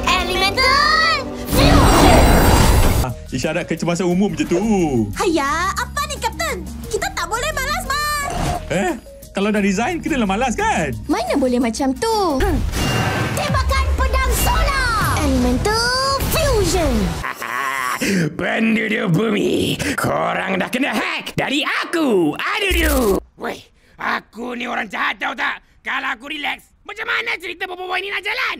Elemental Fusion! Isyarat kecemasan umum je tu. Hayya, apa ni Kapten? Kita tak boleh malas, Bar. Kalau dah resign, kenalah malas kan? Mana boleh macam tu? Tembakan pedang solar! Elemental Fusion! Penduduk bumi, korang dah kena hack dari aku. Aduh. Weh, aku ni orang jahat tahu tak? Kalau aku relax, macam mana cerita bobo ini nak jalan?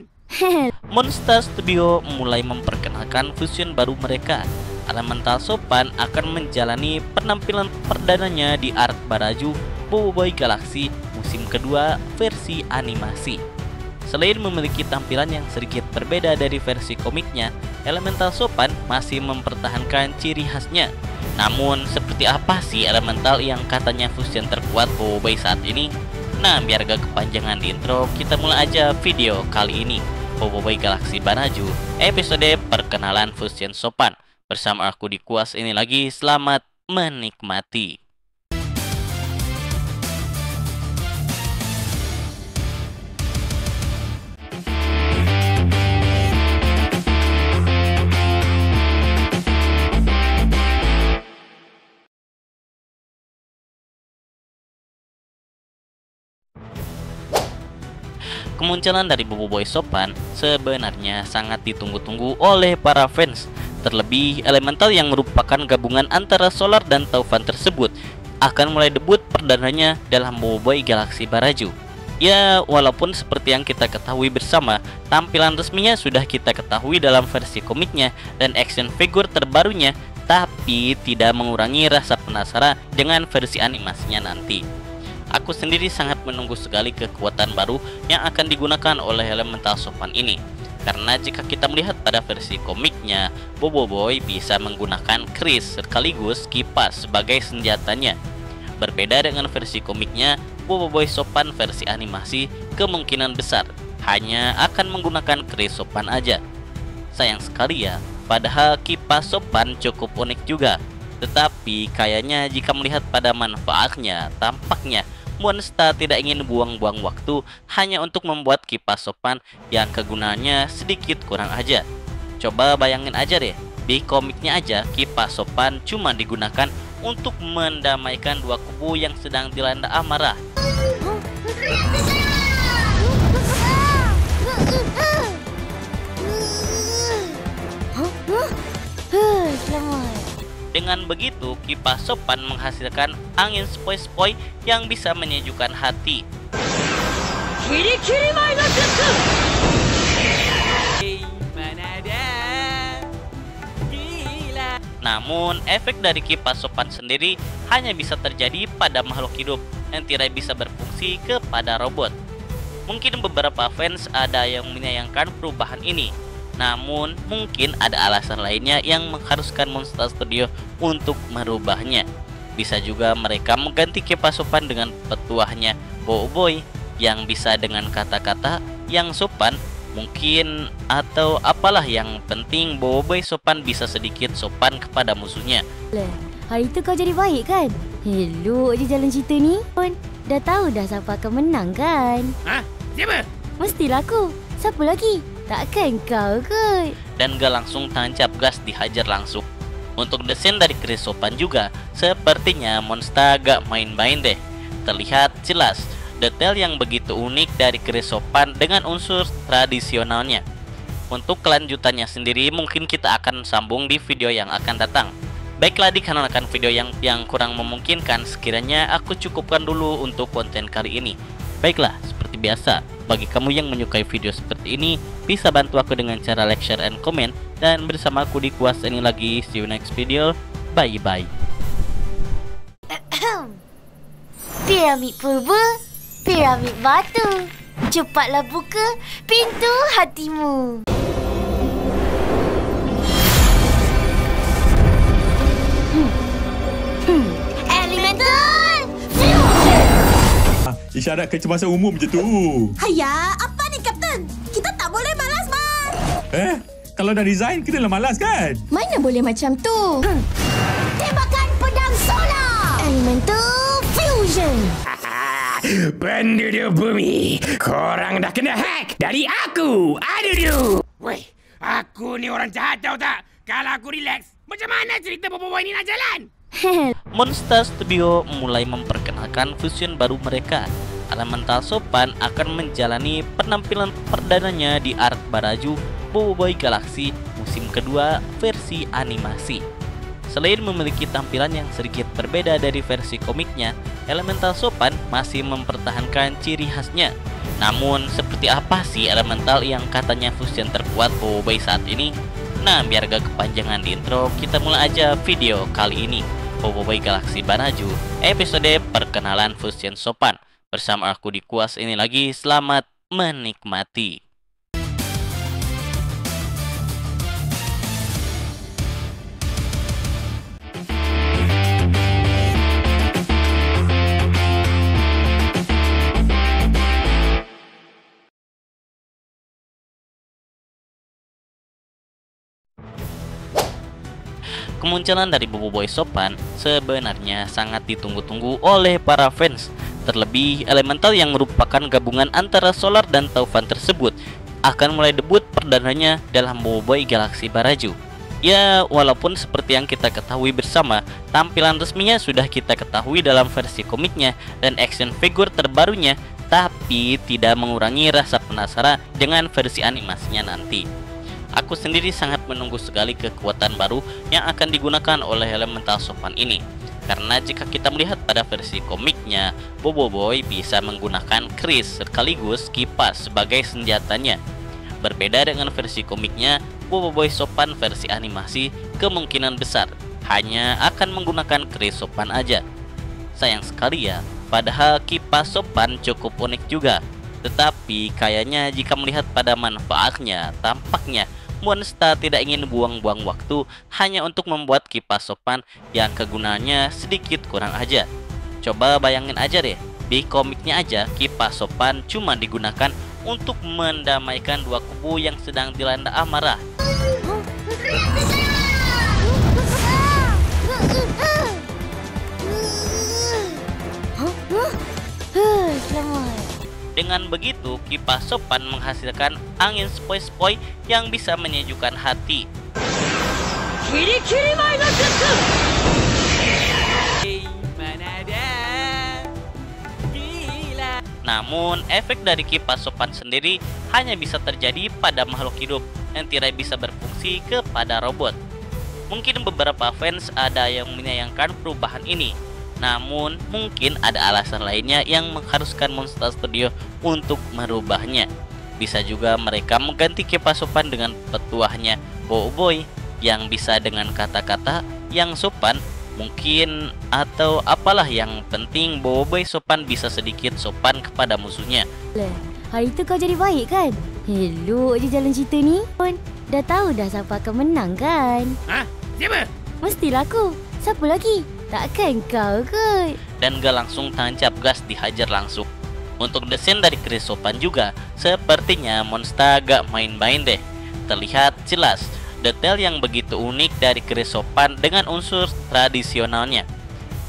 Monster Studio mulai memperkenalkan fusion baru mereka. Elemental Sopan akan menjalani penampilan perdananya di Arc Baraju Boboiboy Galaxy musim kedua versi animasi. Selain memiliki tampilan yang sedikit berbeda dari versi komiknya, Elemental Sopan masih mempertahankan ciri khasnya. Namun, seperti apa sih Elemental yang katanya fusion terkuat Boboiboy saat ini? Nah, biar gak kepanjangan di intro, kita mulai aja video kali ini. Boboiboy Galaxy Baraju, episode perkenalan fusion Sopan. Bersama aku di Kuas ini lagi, selamat menikmati. Kemunculan dari Boboiboy Sopan sebenarnya sangat ditunggu-tunggu oleh para fans. Terlebih Elemental yang merupakan gabungan antara Solar dan Taufan tersebut akan mulai debut perdananya dalam Boboiboy Galaxy Baraju. Ya, walaupun seperti yang kita ketahui bersama, tampilan resminya sudah kita ketahui dalam versi komiknya dan action figure terbarunya, tapi tidak mengurangi rasa penasaran dengan versi animasinya nanti. Aku sendiri sangat menunggu sekali kekuatan baru yang akan digunakan oleh Elemental Sopan ini. Karena jika kita melihat pada versi komiknya, Boboiboy bisa menggunakan keris sekaligus kipas sebagai senjatanya. Berbeda dengan versi komiknya, Boboiboy Sopan versi animasi kemungkinan besar hanya akan menggunakan keris Sopan aja. Sayang sekali ya, padahal kipas Sopan cukup unik juga. Tetapi kayaknya jika melihat pada manfaatnya, tampaknya Monster tidak ingin buang-buang waktu hanya untuk membuat kipas Sopan yang kegunaannya sedikit kurang aja. Coba bayangin aja deh, di komiknya aja kipas Sopan cuma digunakan untuk mendamaikan dua kubu yang sedang dilanda amarah. Dengan begitu, kipas Sopan menghasilkan angin sepoi-sepoi yang bisa menyejukkan hati. Namun, efek dari kipas Sopan sendiri hanya bisa terjadi pada makhluk hidup yang tidak bisa berfungsi kepada robot. Mungkin beberapa fans ada yang menyayangkan perubahan ini. Namun, mungkin ada alasan lainnya yang mengharuskan Monster Studio untuk merubahnya. Bisa juga mereka mengganti kipas Sopan dengan petuahnya Boboiboy yang bisa dengan kata-kata yang sopan, mungkin, atau apalah, yang penting Boboiboy Sopan bisa sedikit sopan kepada musuhnya. Hari tu kau jadi baik kan? Elok je jalan cerita ni. Dah tahu dah siapa akan menang kan? Hah? Siapa? Mestilah aku. Siapa lagi? Takkan kau kot. Dan gak langsung tancap gas dihajar langsung. Untuk desain dari keris Sopan juga, sepertinya Monster gak main-main deh. Terlihat jelas detail yang begitu unik dari keris Sopan dengan unsur tradisionalnya. Untuk kelanjutannya sendiri mungkin kita akan sambung di video yang akan datang. Baiklah, dikarenakan video yang kurang memungkinkan, sekiranya aku cukupkan dulu untuk konten kali ini. Baiklah, seperti biasa, bagi kamu yang menyukai video seperti ini, bisa bantu aku dengan cara like, share, and comment. Dan bersama aku di Kuas ini lagi, see you next video, bye-bye. Piramid purba, piramid batu. Cepatlah buka pintu hatimu. Elemental Fusion! Isyarat kecemasan umum je tu. Hayya, apa ni Kapten? Kita tak boleh malas, Bar. Kalau dah resign, kenalah malas kan? Mana boleh macam tu? Tembakan pedang solar! Elemental Fusion! Penduduk bumi, korang dah kena hack dari aku. Aduh. Weh, aku ni orang jahat tahu tak? Kalau aku relax, macam mana cerita boboiboy ni nak jalan? Monster Studio mulai memperkenalkan fusion baru mereka. Elemental Sopan akan menjalani penampilan perdananya di arc Baraju Boboiboy Galaxy musim kedua versi animasi. Selain memiliki tampilan yang sedikit berbeda dari versi komiknya, Elemental Sopan masih mempertahankan ciri khasnya. Namun, seperti apa sih Elemental yang katanya fusion terkuat Boboiboy saat ini? Nah, biar gak kepanjangan di intro, kita mulai aja video kali ini. Boboiboy Galaxy Baraju, episode perkenalan fusion Sopan. Bersama aku di Kuas ini lagi, selamat menikmati. Kemunculan dari Boboiboy Sopan sebenarnya sangat ditunggu-tunggu oleh para fans. Terlebih, Elemental yang merupakan gabungan antara Solar dan Taufan tersebut akan mulai debut perdananya dalam Boboiboy Galaxy Baraju. Ya, walaupun seperti yang kita ketahui bersama, tampilan resminya sudah kita ketahui dalam versi komiknya dan action figure terbarunya, tapi tidak mengurangi rasa penasaran dengan versi animasinya nanti. Aku sendiri sangat menunggu sekali kekuatan baru yang akan digunakan oleh Elemental Sopan ini. Karena jika kita melihat pada versi komiknya, Boboiboy bisa menggunakan keris sekaligus kipas sebagai senjatanya. Berbeda dengan versi komiknya, Boboiboy Sopan versi animasi kemungkinan besar hanya akan menggunakan keris Sopan aja. Sayang sekali ya, padahal kipas Sopan cukup unik juga. Tetapi kayaknya jika melihat pada manfaatnya, tampaknya Monster tidak ingin buang-buang waktu hanya untuk membuat kipas Sopan yang kegunaannya sedikit kurang aja. Coba bayangin aja deh, di komiknya aja kipas Sopan cuma digunakan untuk mendamaikan dua kubu yang sedang dilanda amarah. Selamat. Dengan begitu, kipas Sopan menghasilkan angin sepoi-sepoi yang bisa menyejukkan hati. Namun, efek dari kipas Sopan sendiri hanya bisa terjadi pada makhluk hidup yang tidak bisa berfungsi kepada robot. Mungkin beberapa fans ada yang menyayangkan perubahan ini. Namun, mungkin ada alasan lainnya yang mengharuskan Monster Studio untuk merubahnya. Bisa juga mereka mengganti kipas Sopan dengan petuahnya Boboiboy yang bisa dengan kata-kata yang sopan, mungkin, atau apalah, yang penting Boboiboy Sopan bisa sedikit sopan kepada musuhnya. Hari itu kau jadi baik kan? Hello je jalan cerita ni. Dah tahu dah siapa akan menang kan? Hah? Siapa? Mestilah aku. Siapa lagi? Takkan kau kot. Dan gak langsung tancap gas dihajar langsung. Untuk desain dari keris Sopan juga, sepertinya Monster gak main-main deh. Terlihat jelas detail yang begitu unik dari keris Sopan dengan unsur tradisionalnya.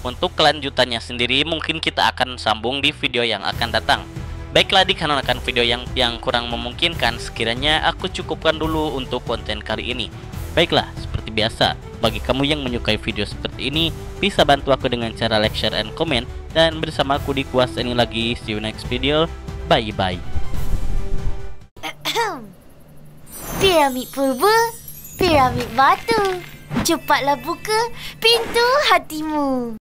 Untuk kelanjutannya sendiri mungkin kita akan sambung di video yang akan datang. Baiklah, dikarenakan video yang kurang memungkinkan, sekiranya aku cukupkan dulu untuk konten kali ini. Baiklah, seperti biasa, bagi kamu yang menyukai video seperti ini, bisa bantu aku dengan cara like, share, and comment. Dan bersama aku di Kuas ini lagi, see you next video, bye-bye. Piramid purba, piramid batu. Cepatlah buka pintu hatimu.